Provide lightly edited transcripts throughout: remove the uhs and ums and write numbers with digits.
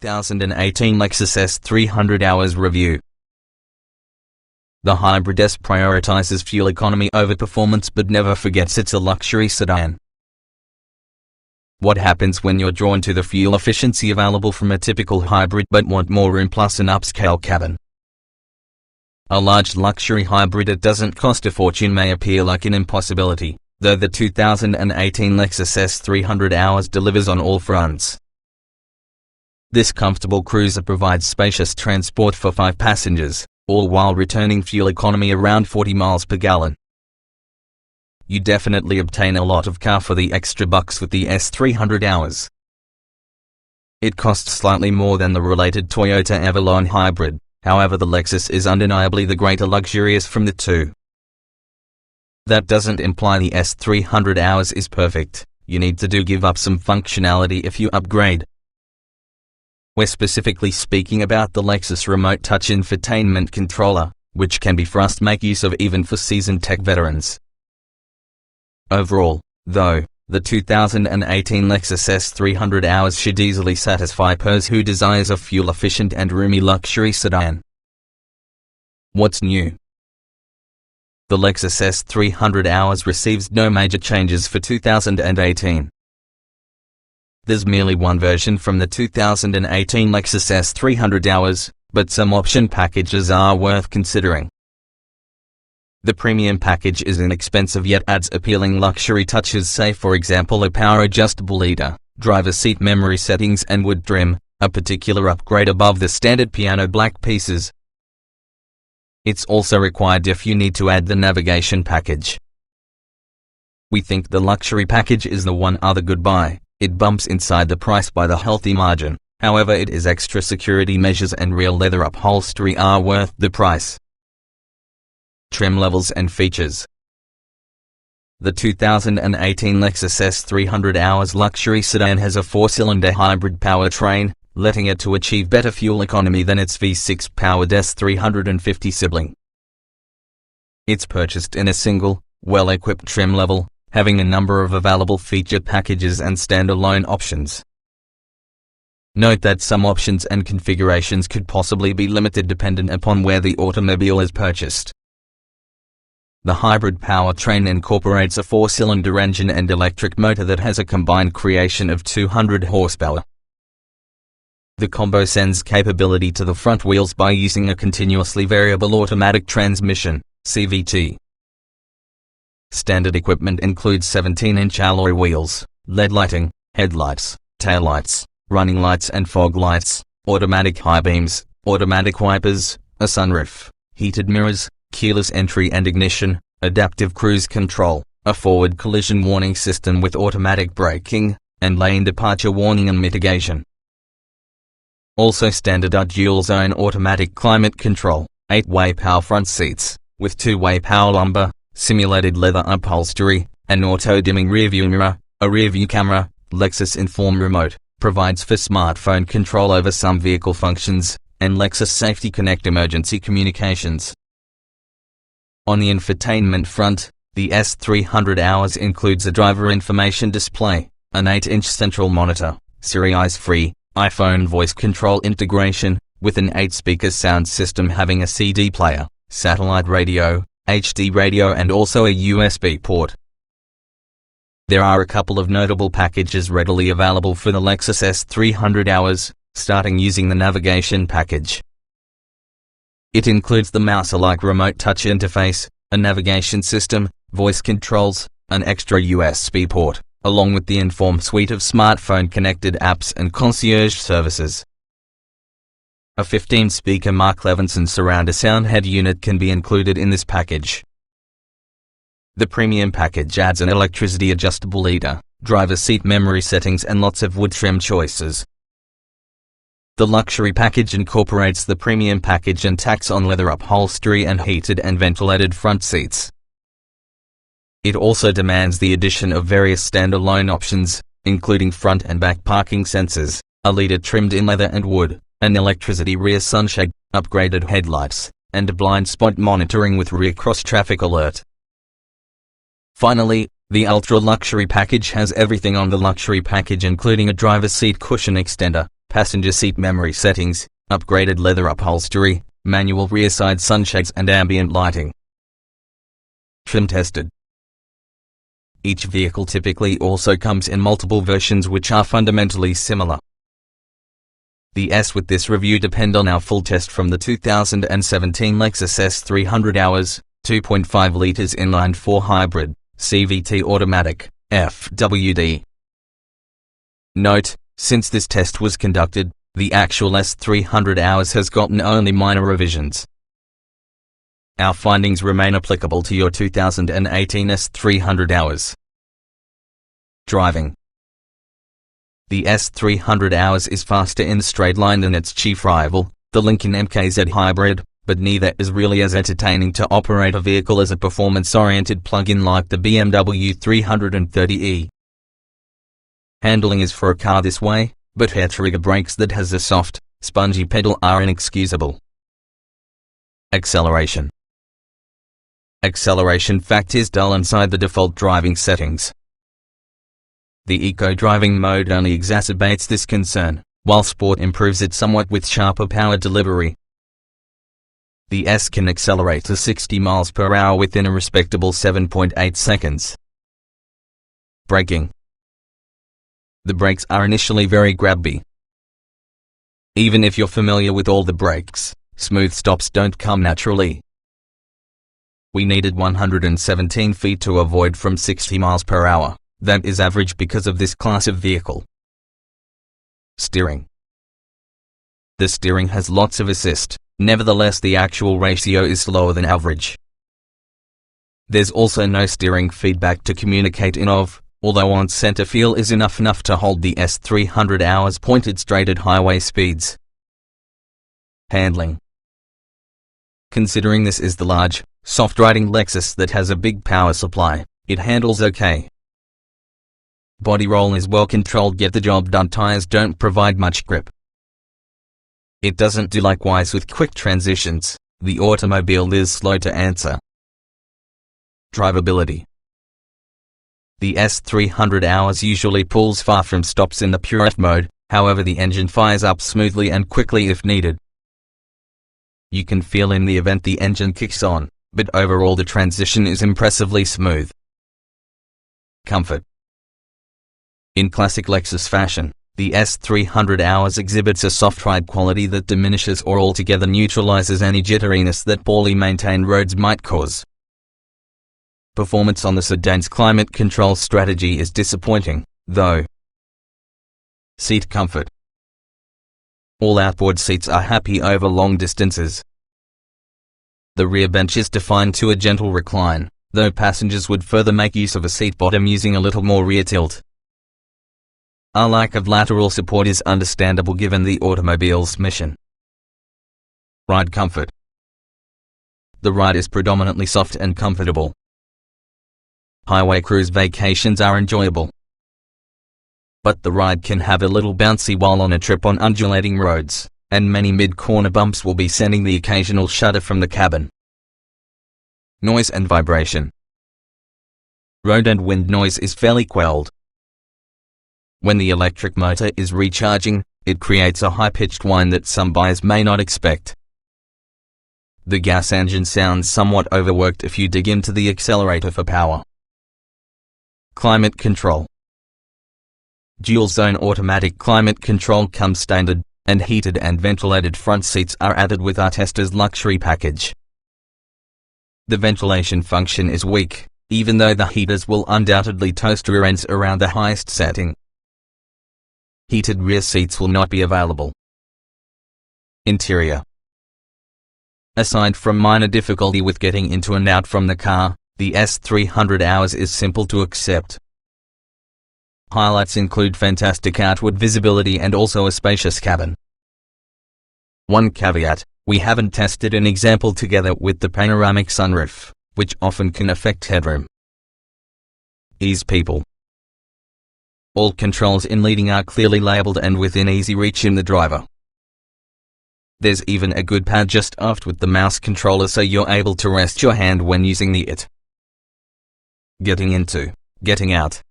2018 Lexus S 300 Hours Review. The Hybrid S prioritizes fuel economy over performance but never forgets it's a luxury sedan. What happens when you're drawn to the fuel efficiency available from a typical hybrid but want more room plus an upscale cabin? A large luxury hybrid that doesn't cost a fortune may appear like an impossibility, though the 2018 Lexus S 300 Hours delivers on all fronts. This comfortable cruiser provides spacious transport for 5 passengers, all while returning fuel economy around 40 miles per gallon. You definitely obtain a lot of car for the extra bucks with the S 300 Hours. It costs slightly more than the related Toyota Avalon hybrid, however the Lexus is undeniably the greater luxurious from the two. That doesn't imply the S 300 Hours is perfect. You need to give up some functionality if you upgrade. We're specifically speaking about the Lexus Remote Touch Infotainment Controller, which can be for us to make use of even for seasoned tech veterans. Overall, though, the 2018 Lexus S 300 Hours should easily satisfy pers who desires a fuel-efficient and roomy luxury sedan. What's new? The Lexus S 300 Hours receives no major changes for 2018. There's merely one version from the 2018 Lexus S 300 Hours, but some option packages are worth considering. The premium package is inexpensive yet adds appealing luxury touches, say for example a power-adjustable leader, driver seat memory settings and wood trim, a particular upgrade above the standard piano black pieces. It's also required if you need to add the navigation package. We think the luxury package is the one other good buy. It bumps inside the price by the healthy margin, however it is extra security measures and real leather upholstery are worth the price. Trim levels and features. The 2018 Lexus S 300 Hours luxury sedan has a 4-cylinder hybrid powertrain, letting it to achieve better fuel economy than its V6-powered S350 sibling. It's purchased in a single, well-equipped trim level, having a number of available feature packages and standalone options. Note that some options and configurations could possibly be limited dependent upon where the automobile is purchased. The hybrid powertrain incorporates a 4-cylinder engine and electric motor that has a combined creation of 200 horsepower. The combo sends capability to the front wheels by using a continuously variable automatic transmission, CVT. Standard equipment includes 17-inch alloy wheels, LED lighting, headlights, taillights, running lights and fog lights, automatic high beams, automatic wipers, a sunroof, heated mirrors, keyless entry and ignition, adaptive cruise control, a forward collision warning system with automatic braking, and lane departure warning and mitigation. Also standard are dual-zone automatic climate control, 8-way power front seats, with 2-way power lumbar, simulated leather upholstery, an auto-dimming rearview mirror, a rearview camera. Lexus Inform Remote provides for smartphone control over some vehicle functions, and Lexus Safety Connect emergency communications. On the infotainment front, the S 300 Hours includes a driver information display, an 8-inch central monitor, Siri eyes-free, iPhone voice control integration, with an 8-speaker sound system having a CD player, satellite radio, HD radio and also a USB port. There are a couple of notable packages readily available for the Lexus S 300 Hours, starting using the navigation package. It includes the mouse-like remote touch interface, a navigation system, voice controls, an extra USB port, along with the Inform suite of smartphone-connected apps and concierge services. A 15-speaker Mark Levinson surround sound head unit can be included in this package. The premium package adds an electricity adjustable leader, driver seat memory settings and lots of wood trim choices. The luxury package incorporates the premium package and tacks on leather upholstery and heated and ventilated front seats. It also demands the addition of various standalone options, including front and back parking sensors, a leader trimmed in leather and wood, an electricity rear sunshade, upgraded headlights, and blind spot monitoring with rear cross-traffic alert. Finally, the ultra-luxury package has everything on the luxury package including a driver's seat cushion extender, passenger seat memory settings, upgraded leather upholstery, manual rear side sunshades and ambient lighting. Trim tested. Each vehicle typically also comes in multiple versions which are fundamentally similar. The S with this review depend on our full test from the 2017 Lexus S 300 hours, 2.5 liters inline-four hybrid, CVT automatic, FWD. Note, since this test was conducted, the actual S 300 hours has gotten only minor revisions. Our findings remain applicable to your 2018 S 300 hours. Driving. The S 300 hours is faster in the straight line than its chief rival, the Lincoln MKZ Hybrid, but neither is really as entertaining to operate a vehicle as a performance-oriented plug-in like the BMW 330e. Handling is for a car this way, but hair trigger brakes that has a soft, spongy pedal are inexcusable. Acceleration. Acceleration fact is dull inside the default driving settings. The Eco driving mode only exacerbates this concern, while Sport improves it somewhat with sharper power delivery. The S can accelerate to 60 miles per hour within a respectable 7.8 seconds. Braking. The brakes are initially very grabby. Even if you're familiar with all the brakes, smooth stops don't come naturally. We needed 117 feet to avoid from 60 miles per hour. That is average because of this class of vehicle. Steering. The steering has lots of assist, nevertheless the actual ratio is slower than average. There's also no steering feedback to communicate in of, although on center feel is enough to hold the S 300 hours pointed straight at highway speeds. Handling. Considering this is the large, soft-riding Lexus that has a big power supply, it handles okay. Body roll is well controlled, get the job done. Tires don't provide much grip. It doesn't do likewise with quick transitions. The automobile is slow to answer. Drivability. The S 300 hours usually pulls far from stops in the pure F mode, however the engine fires up smoothly and quickly if needed. You can feel in the event the engine kicks on, but overall the transition is impressively smooth. Comfort. In classic Lexus fashion, the S 300 hours exhibits a soft ride quality that diminishes or altogether neutralizes any jitteriness that poorly maintained roads might cause. Performance on the sedan's climate control strategy is disappointing, though. Seat comfort. All outboard seats are happy over long distances. The rear bench is defined to a gentle recline, though passengers would further make use of a seat bottom using a little more rear tilt. Our lack of lateral support is understandable given the automobile's mission. Ride comfort. The ride is predominantly soft and comfortable. Highway cruise vacations are enjoyable. But the ride can have a little bouncy while on a trip on undulating roads, and many mid-corner bumps will be sending the occasional shudder from the cabin. Noise and vibration. Road and wind noise is fairly quelled. When the electric motor is recharging, it creates a high-pitched whine that some buyers may not expect. The gas engine sounds somewhat overworked if you dig into the accelerator for power. Climate control. Dual-zone automatic climate control comes standard, and heated and ventilated front seats are added with our tester's luxury package. The ventilation function is weak, even though the heaters will undoubtedly toast rear ends around the highest setting. Heated rear seats will not be available. Interior. Aside from minor difficulty with getting into and out from the car, the S 300 hours is simple to accept. Highlights include fantastic outward visibility and also a spacious cabin. One caveat, we haven't tested an example together with the panoramic sunroof, which often can affect headroom. Ease people. All controls in leading are clearly labeled and within easy reach in the driver. There's even a good pad just aft with the mouse controller so you're able to rest your hand when using it. Getting into, getting out.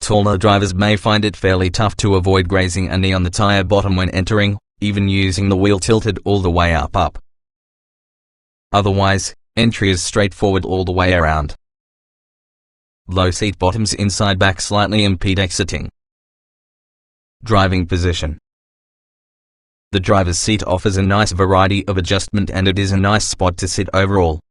Taller drivers may find it fairly tough to avoid grazing a knee on the tire bottom when entering, even using the wheel tilted all the way up. Otherwise, entry is straightforward all the way around. Low seat bottoms inside back slightly impede exiting. Driving position. The driver's seat offers a nice variety of adjustment and it is a nice spot to sit overall.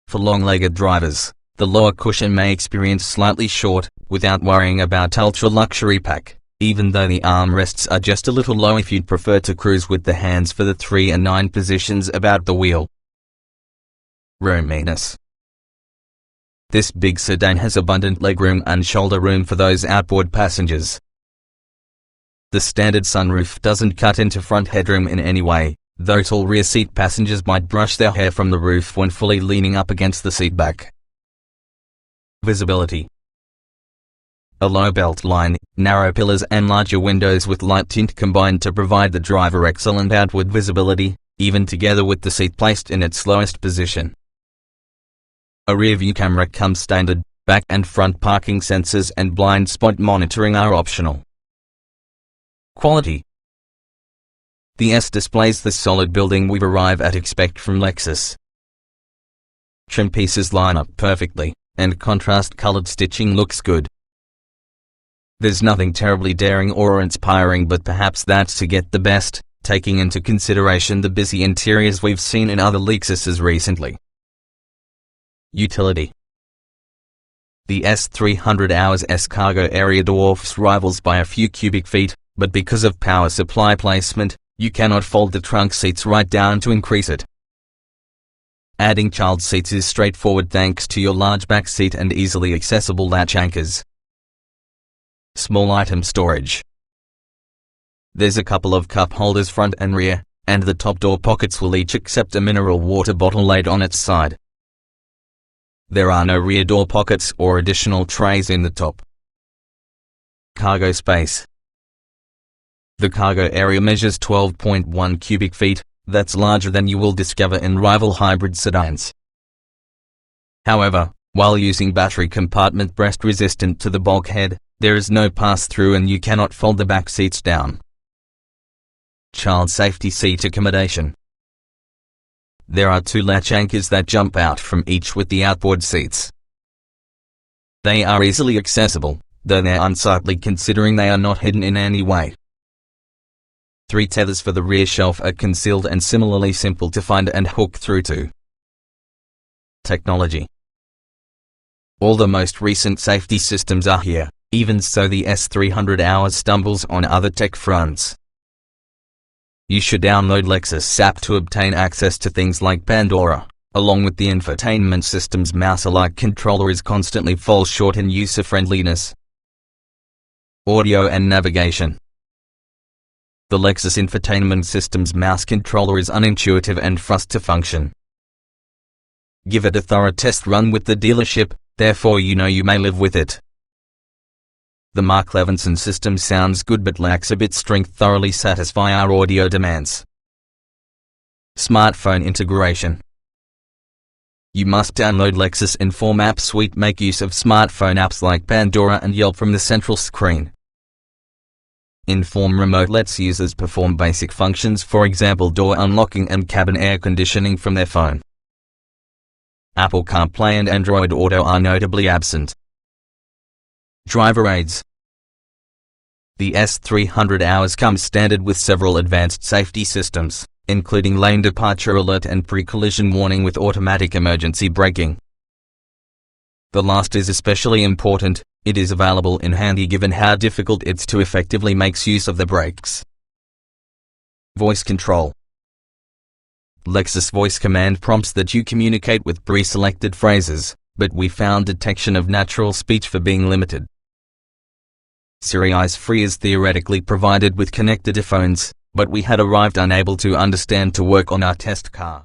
For long-legged drivers, the lower cushion may experience slightly short, without worrying about ultra-luxury pack, even though the armrests are just a little low if you'd prefer to cruise with the hands for the 3 and 9 positions about the wheel. Roominess. This big sedan has abundant legroom and shoulder room for those outboard passengers. The standard sunroof doesn't cut into front headroom in any way, though tall rear seat passengers might brush their hair from the roof when fully leaning up against the seat back. Visibility. A low belt line, narrow pillars and larger windows with light tint combine to provide the driver excellent outward visibility, even together with the seat placed in its lowest position. A rear view camera comes standard, back and front parking sensors and blind spot monitoring are optional. Quality. The S displays the solid building we've arrived at expect from Lexus. Trim pieces line up perfectly, and contrast-colored stitching looks good. There's nothing terribly daring or inspiring, but perhaps that's to get the best, taking into consideration the busy interiors we've seen in other Lexuses recently. Utility. The S300's cargo area dwarfs rivals by a few cubic feet, but because of power supply placement, you cannot fold the trunk seats right down to increase it. Adding child seats is straightforward thanks to your large back seat and easily accessible latch anchors. Small item storage. There's a couple of cup holders front and rear, and the top door pockets will each accept a mineral water bottle laid on its side. There are no rear door pockets or additional trays in the top. Cargo space. The cargo area measures 12.1 cubic feet, that's larger than you will discover in rival hybrid sedans. However, while using battery compartment breast resistant to the bulkhead, there is no pass-through and you cannot fold the back seats down. Child safety seat accommodation. There are 2 latch anchors that jump out from each with the outboard seats. They are easily accessible, though they're unsightly considering they are not hidden in any way. 3 tethers for the rear shelf are concealed and similarly simple to find and hook through to. Technology. All the most recent safety systems are here, even so the S300 stumbles on other tech fronts. You should download Lexus app to obtain access to things like Pandora, along with the infotainment system's mouse-alike controller is constantly falls short in user-friendliness. Audio and navigation. The Lexus infotainment system's mouse controller is unintuitive and fast to function. Give it a thorough test run with the dealership, therefore you know you may live with it. The Mark Levinson system sounds good but lacks a bit strength thoroughly satisfy our audio demands. Smartphone integration. You must download Lexus Inform app suite, make use of smartphone apps like Pandora and Yelp from the central screen. Inform Remote lets users perform basic functions, for example door unlocking and cabin air conditioning from their phone. Apple CarPlay and Android Auto are notably absent. Driver aids. The S300 comes standard with several advanced safety systems, including lane departure alert and pre-collision warning with automatic emergency braking. The last is especially important. It is available in handy given how difficult it's to effectively make use of the brakes. Voice control. Lexus voice command prompts that you communicate with pre-selected phrases, but we found detection of natural speech for being limited. Siri Eyes-free is theoretically provided with connected phones, but we had arrived unable to understand to work on our test car.